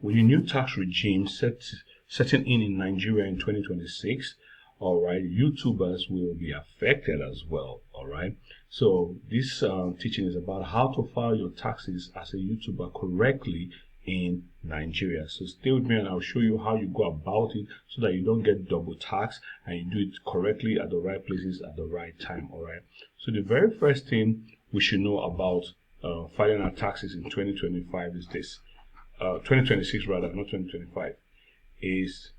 with the new tax regime setting in Nigeria in 2026, all right, YouTubers will be affected as well, all right. So this teaching is about how to file your taxes as a YouTuber correctly in Nigeria. So stay with me and I'll show you how you go about it so that you don't get double taxed and you do it correctly at the right places at the right time, all right. So the very first thing we should know about filing our taxes in 2025 is this. 2026 rather, not 2025, is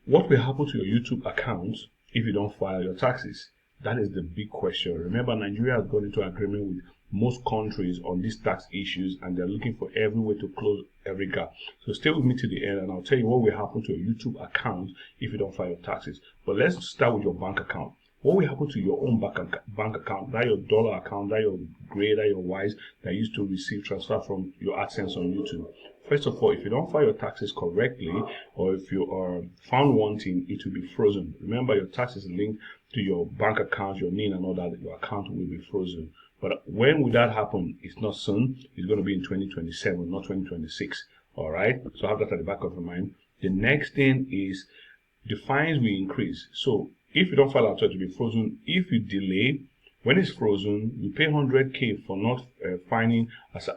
what will happen to your YouTube account if you don't file your taxes? That is the big question. Remember, Nigeria has gone into agreement with most countries on these tax issues and they're looking for every way to close every gap. So stay with me to the end and I'll tell you what will happen to your YouTube account if you don't file your taxes. But let's start with your bank account. What will happen to your own bank account, that your dollar account, that your gray, that your wise that used to receive transfer from your AdSense on YouTube? First of all, if you don't file your taxes correctly, or if you are found wanting, it will be frozen. Remember, your tax is linked to your bank account, your NIN and all that, your account will be frozen. But when will that happen? It's not soon. It's going to be in 2027, not 2026. All right? So have that at the back of your mind. The next thing is the fines will increase. So if you don't file out, it will be frozen. If you delay, when it's frozen, you pay 100K for not filing as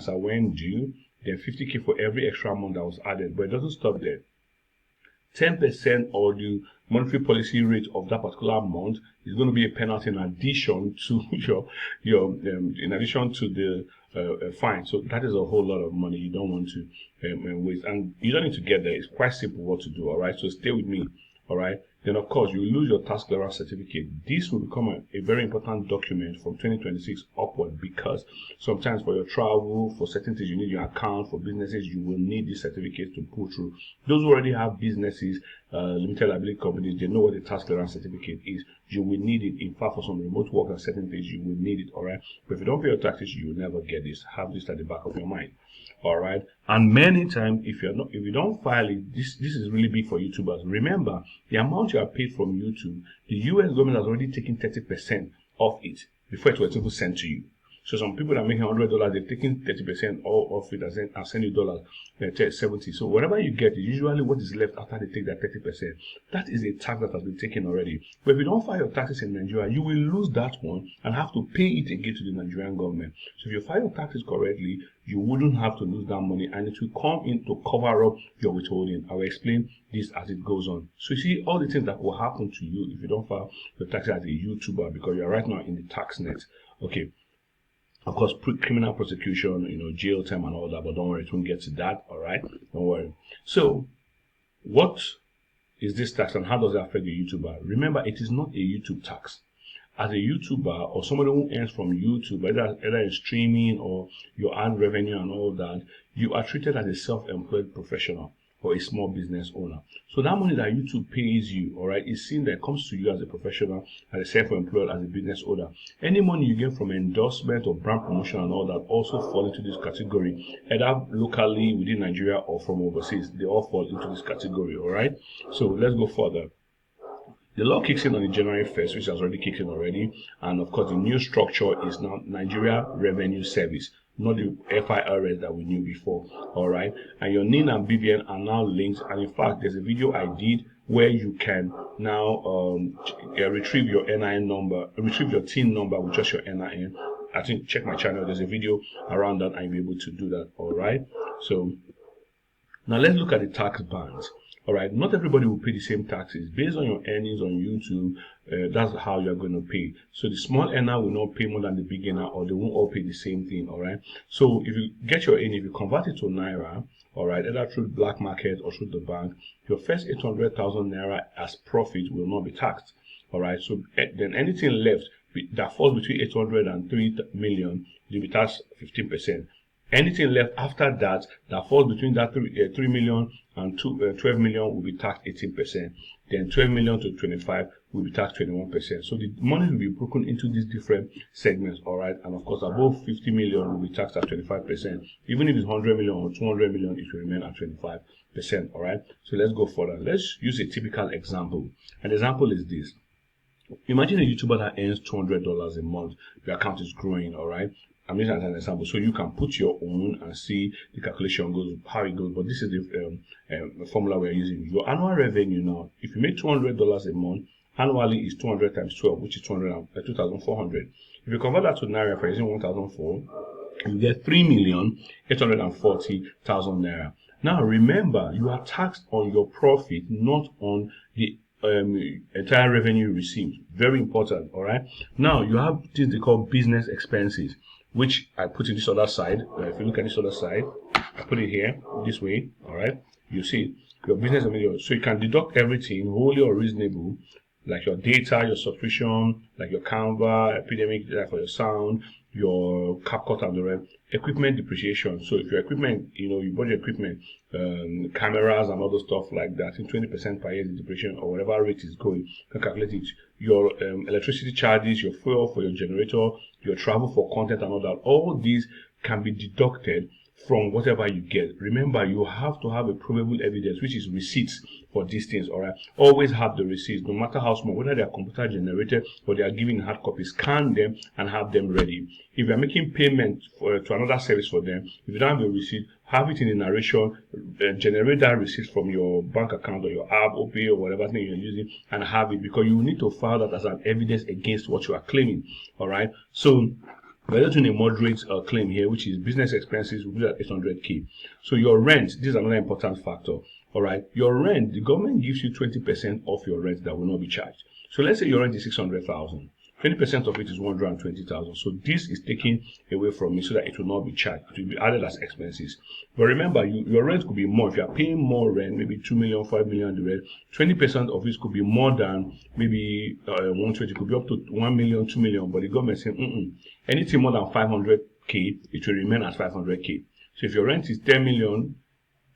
a when due, then 50K for every extra month that was added. But it doesn't stop there. 10% of the monetary policy rate of that particular month is going to be a penalty in addition to in addition to the fine. So that is a whole lot of money you don't want to waste, and you don't need to get there. It's quite simple what to do. All right, so stay with me. All right. Then of course you will lose your tax clearance certificate. This will become a very important document from 2026 upward, because sometimes for your travel, for certain things you need your account, for businesses you will need this certificate to pull through. Those who already have businesses, limited liability companies, they know what the tax clearance certificate is. You will need it. In fact, for some remote work and certain things, you will need it. All right. But if you don't pay your taxes, you will never get this. Have this at the back of your mind. All right. And many times, if you don't file it, this is really big for YouTubers. Remember, the amount you are paid from YouTube, the US government has already taken 30% of it before it was even sent to you. So some people that are making $100, they've taken 30% off it and send you dollars, 70. So whatever you get is usually what is left after they take that 30%. That is a tax that has been taken already. But if you don't file your taxes in Nigeria, you will lose that one and have to pay it again to the Nigerian government. So if you file your taxes correctly, you wouldn't have to lose that money, and it will come in to cover up your withholding. I will explain this as it goes on. So you see all the things that will happen to you if you don't file your taxes as a YouTuber, because you're right now in the tax net. Okay. Of course, criminal prosecution, jail time and all that, but don't worry, it won't get to that, all right? Don't worry. So, what is this tax and how does it affect the YouTuber? Remember, it is not a YouTube tax. As a YouTuber or somebody who earns from YouTube, either in streaming or your ad revenue and all that, you are treated as a self-employed professional or a small business owner. So that money that YouTube pays you, all right, is seen that comes to you as a professional, as a self-employed, as a business owner. Any money you get from endorsement or brand promotion and all that also fall into this category, either locally within Nigeria or from overseas. They all fall into this category, all right? So let's go further. The law kicks in on the January 1st, which has already kicked in already. And of course, the new structure is now Nigeria Revenue Service, not the FIRS that we knew before. All right. And your NIN and BVN are now linked. And in fact, there's a video I did where you can now retrieve your NIN number, retrieve your TIN number with just your NIN. I think check my channel. There's a video around that and you'll be able to do that. All right. So now let's look at the tax bands. All right, not everybody will pay the same taxes. Based on your earnings on YouTube, that's how you're going to pay. So the small earner will not pay more than the big earner, or they won't all pay the same thing, all right? So if you get your earnings, if you convert it to Naira, all right, either through the black market or through the bank, your first 800,000 Naira as profit will not be taxed, all right? So then anything left that falls between 800 and 3 million, you'll be taxed 15%. Anything left after that falls between that 3 million and 12 million will be taxed 18%. Then 12 million to 25 will be taxed 21%. So the money will be broken into these different segments, all right? And of course, above 50 million will be taxed at 25%. Even if it's 100 million or 200 million, it will remain at 25%, all right? So let's go further. Let's use a typical example. An example is this. Imagine a YouTuber that earns $200 a month. Your account is growing, all right? I'm using as an example, so you can put your own and see the calculation goes, how it goes. But this is the formula we're using. Your annual revenue now, if you make $200 a month, annually is 200 times 12, which is 2,400. If you convert that to Naira for using 1,004, you get 3,840,000 Naira. Now remember, you are taxed on your profit, not on the entire revenue received. Very important, all right? Now, you have things they call business expenses, which I put in this other side. If you look at this other side, I put it here, this way, all right? You see, your business expenses. So you can deduct everything, wholly or reasonable, like your data, your subscription, like your Canva, epidemic data for your sound, your CapCut and the rest, equipment depreciation. So if your equipment, you bought your equipment, cameras and other stuff like that, in 20% per year depreciation or whatever rate is going, you can calculate it. Your electricity charges, your fuel for your generator, your travel for content and all that, all these can be deducted from whatever you get. Remember, you have to have a provable evidence, which is receipts for these things, all right? Always have the receipts, no matter how small, whether they are computer generated or they are given hard copies. Scan them and have them ready. If you are making payment to another service for them, if you don't have a receipt, have it in the narration, generate that receipt from your bank account or your app, OPay or whatever thing you're using, and have it, because you need to file that as an evidence against what you are claiming, all right? So we're doing a moderate claim here, which is business expenses, we'll do at 800K. So your rent, this is another important factor. All right, your rent, the government gives you 20% of your rent that will not be charged. So let's say your rent is 600,000. 20% of it is 120,000. So this is taken away from me so that it will not be charged. It will be added as expenses. But remember, your rent could be more. If you are paying more rent, maybe 2 million, 5 million, the rent, 20% of it could be more than maybe 120, could be up to 1 million, 2 million. But the government is saying, anything more than 500K, it will remain at 500K. So if your rent is 10 million,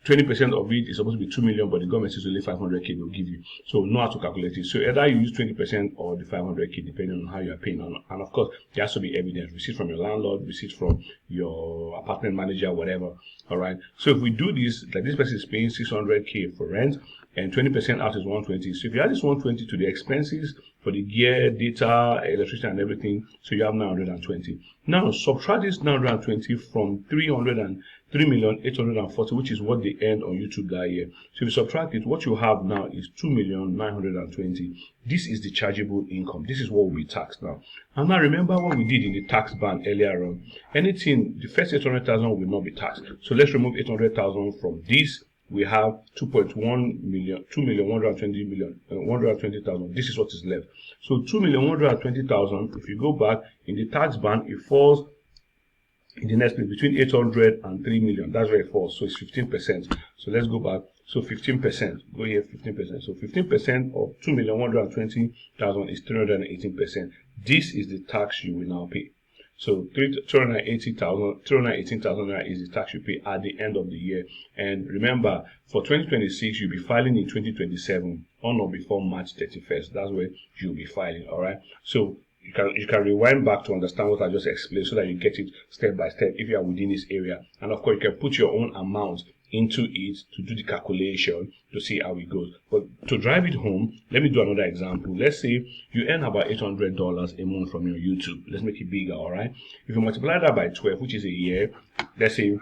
20% of it is supposed to be 2 million, but the government says only 500K they'll give you. So know how to calculate it. So either you use 20% or the 500K, depending on how you are paying. And of course, there has to be evidence, receipt from your landlord, receipt from your apartment manager, whatever. All right. So if we do this, like this person is paying 600K for rent, and 20% out is 120. So if you add this 120 to the expenses for the gear, data, electricity, and everything, so you have 920. Now subtract this 920 from 3,840,000, which is what they earned on YouTube that year. So if you subtract it, what you have now is 2,920,000. This is the chargeable income. This is what will be taxed now. And now remember what we did in the tax band earlier on. Anything, the first 800,000 will not be taxed. So let's remove 800,000 from this. We have 2.1 million, 120,000. This is what is left. So 2,120,000. If you go back in the tax band, it falls in the next place between 800 and 3 million. That's where it falls. So it's 15%. So let's go back. So 15%. Go here, 15%. So 15% of 2,120,000 is 318%. This is the tax you will now pay. So 318,000 is the tax you pay at the end of the year. And remember, for 2026, you'll be filing in 2027 on or before March 31st. That's where you'll be filing. All right. So you can rewind back to understand what I just explained so that you get it step by step if you are within this area. And of course, you can put your own amount into it to do the calculation to see how it goes. But to drive it home, let me do another example. Let's say you earn about $800 a month from your YouTube. Let's make it bigger, all right? If you multiply that by 12, which is a year, let's say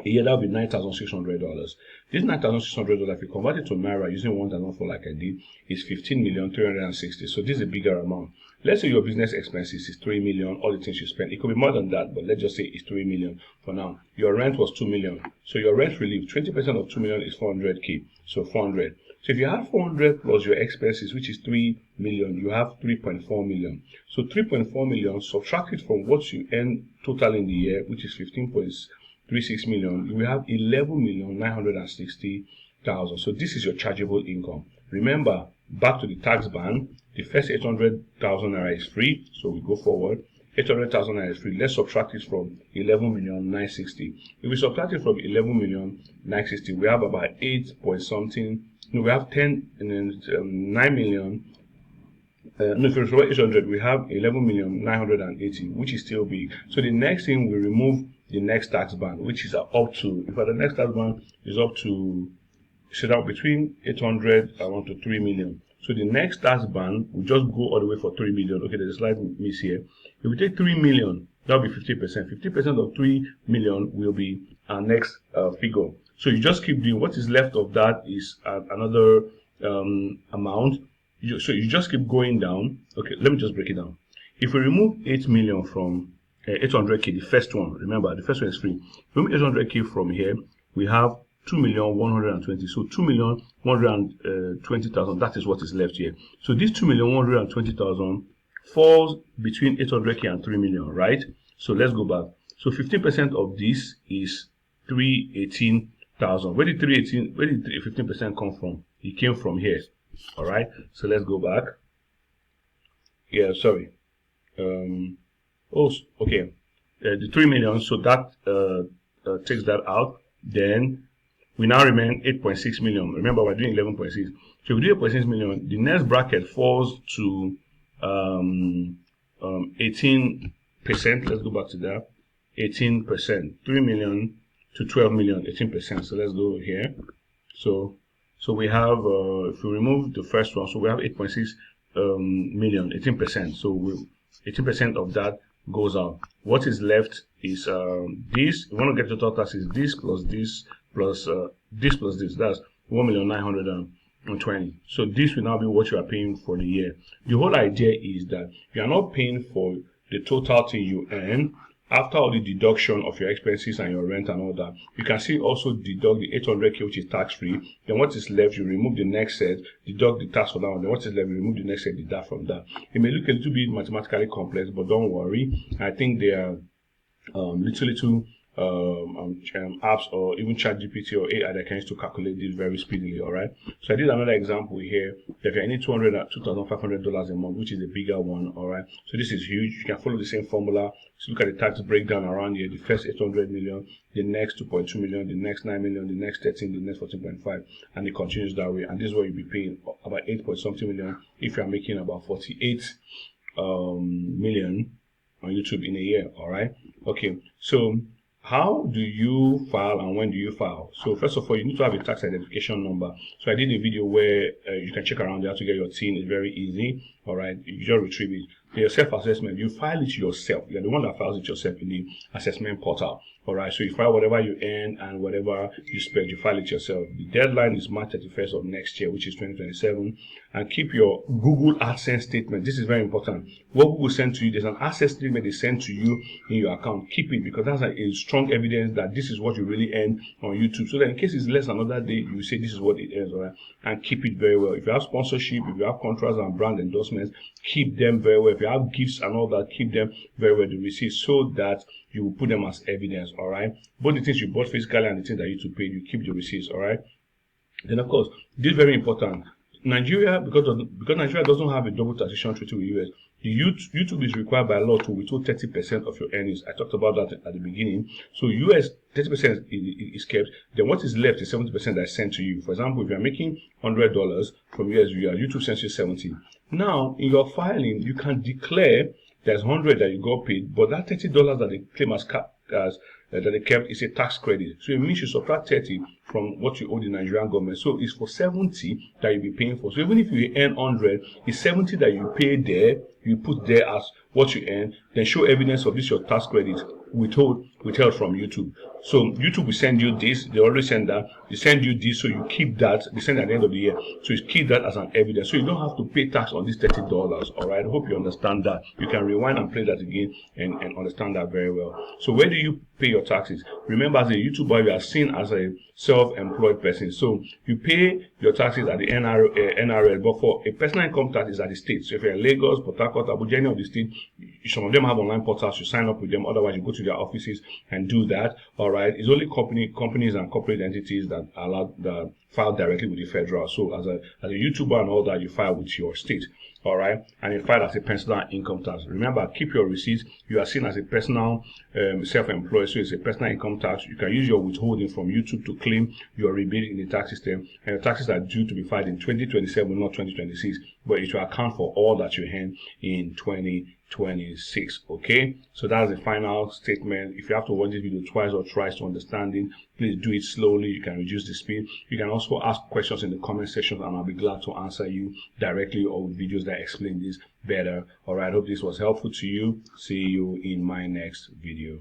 a year, that would be $9,600. This $9,600, if you convert it to Naira using 1,004 like I did, is 15,360,000. So this is a bigger amount. Let's say your business expenses is 3 million, all the things you spend. It could be more than that, but let's just say it's 3 million for now. Your rent was 2 million. So your rent relief, 20% of 2 million is 400K. So 400. So if you have 400 plus your expenses, which is 3 million, you have 3.4 million. So 3.4 million, subtract it from what you earn total in the year, which is 15.36 million. You will have 11,960,000. So this is your chargeable income. Remember, back to the tax band, the first 800,000 naira is free, so we go forward. 800,000 naira is free. Let's subtract it from 11,960,000. If we subtract it from 11,960,000, we have about 8 point something. No, we have 10 and then 9 million. No, if we subtract 800, we have 11,980,000, which is still big. So the next thing, we remove the next tax band, which is up to, in fact, the next tax band is up to, set out between 800 and to 3 million. So the next tax band will just go all the way for 3 million. Okay, there's a slight miss here. If we take 3 million, That'll be 50%. 50% of 3 million will be our next figure. So you just keep doing. What is left of that is another amount. So you just keep going down. Okay, let me just break it down. If we remove 8 million from 800k, the first one, remember the first one is free. Remove 800k from here, we have 2,120,000. So 2,120,000. That is what is left here. So this 2,120,000 falls between 800k and 3 million, right? So let's go back. So 15% of this is 318,000. Where did 15% come from? It came from here. All right. So let's go back. Yeah, sorry. Okay. The 3 million. So that takes that out. Then we now remain 8.6 million. Remember, we're doing 11.6. So if we do 8.6 million, the next bracket falls to 18%. Let's go back to that. 18%. 3 million to 12 million. 18%. So let's go here. So we have, if we remove the first one, so we have 8.6 million. 18%. So 18% of that goes out. What is left is this. We want to get the total tax is this plus this plus this plus this. That's 1,920,000. So this will now be what you are paying for the year. The whole idea is that you are not paying for the total thing you earn. After all the deduction of your expenses and your rent and all that, you can see also deduct the 800k, which is tax free. Then what is left, you remove the next set, deduct the tax for that one. Then what is left, you remove the next set, deduct from that. It may look a little bit mathematically complex, but don't worry. I think they are little apps or even ChatGPT or AI that can use to calculate this very speedily. All right. So I did another example here. If you need $2,500 a month, which is a bigger one. All right. So this is huge. You can follow the same formula. So look at the tax breakdown around here. The first 800 million, the next 2.2 million, the next 9 million, the next 13, the next 14.5, and it continues that way. And this is what you'll be paying about 8.something million if you are making about 48 million on YouTube in a year. All right. Okay. So how do you file and when do you file? So first of all, you need to have a tax identification number. So I did a video where you can check around there to get your TIN. It's very easy. All right, you just retrieve it. Your self-assessment, you file it yourself. You're the one that files it yourself in the assessment portal. All right, so you file whatever you earn and whatever you spend, you file it yourself. The deadline is March 31st of next year, which is 2027. And keep your Google AdSense statement. This is very important. What Google sends to you, there's an AdSense statement they send to you in your account. Keep it because that's a strong evidence that this is what you really earn on YouTube. So that in case it's less than another day, you say this is what it earns, all right? And keep it very well. If you have sponsorship, if you have contracts and brand endorsements, keep them very well. If you have gifts and all that, keep them very well, the receipts, so that you will put them as evidence, all right? Both the things you bought physically and the things that YouTube paid, you keep the receipts, all right? Then, of course, this is very important. Nigeria, because Nigeria doesn't have a double taxation treaty with US, YouTube is required by law to withhold 30% of your earnings. I talked about that at the beginning. So US 30% is kept. Then what is left is 70% that is sent to you. For example, if you are making $100 from US, YouTube sends you 70. Now, in your filing, you can declare there's 100 that you got paid, but that $30 that they claim as that they kept is a tax credit. So it means you subtract 30 from what you owe the Nigerian government. So it's for 70 that you'll be paying for. So even if you earn 100, it's 70 that you pay there, you put there as what you earn, then show evidence of this your tax credit withheld from YouTube. So YouTube will send you this, they already send that, they send you this, so you keep that, they send at the end of the year. So you keep that as an evidence. So you don't have to pay tax on this $30, all right? I hope you understand that. You can rewind and play that again and understand that very well. So where do you pay your taxes? Remember, as a YouTuber, you are seen as a self-employed person. So you pay your taxes at the NRL, but for a personal income tax is at the state. So if you're in Lagos, Port Harcourt, Abuja, any of the state, some of them have online portals, you sign up with them, otherwise you go to their offices and do that. All right, it's only companies and corporate entities that are allowed that file directly with the federal. So as a YouTuber and all that, you file with your state. All right, and you file as a personal income tax. Remember, keep your receipts. You are seen as a personal self-employed, so it's a personal income tax. You can use your withholding from YouTube to claim your rebate in the tax system, and your taxes are due to be filed in 2027, not 2026. but it will account for all that you earn in 2026. Okay, so that's the final statement. If you have to watch this video twice or thrice to understand it, please do it slowly. You can reduce the speed. You can also ask questions in the comment section, and I'll be glad to answer you directly, or with videos that explain this better. All right, hope this was helpful to you. See you in my next video.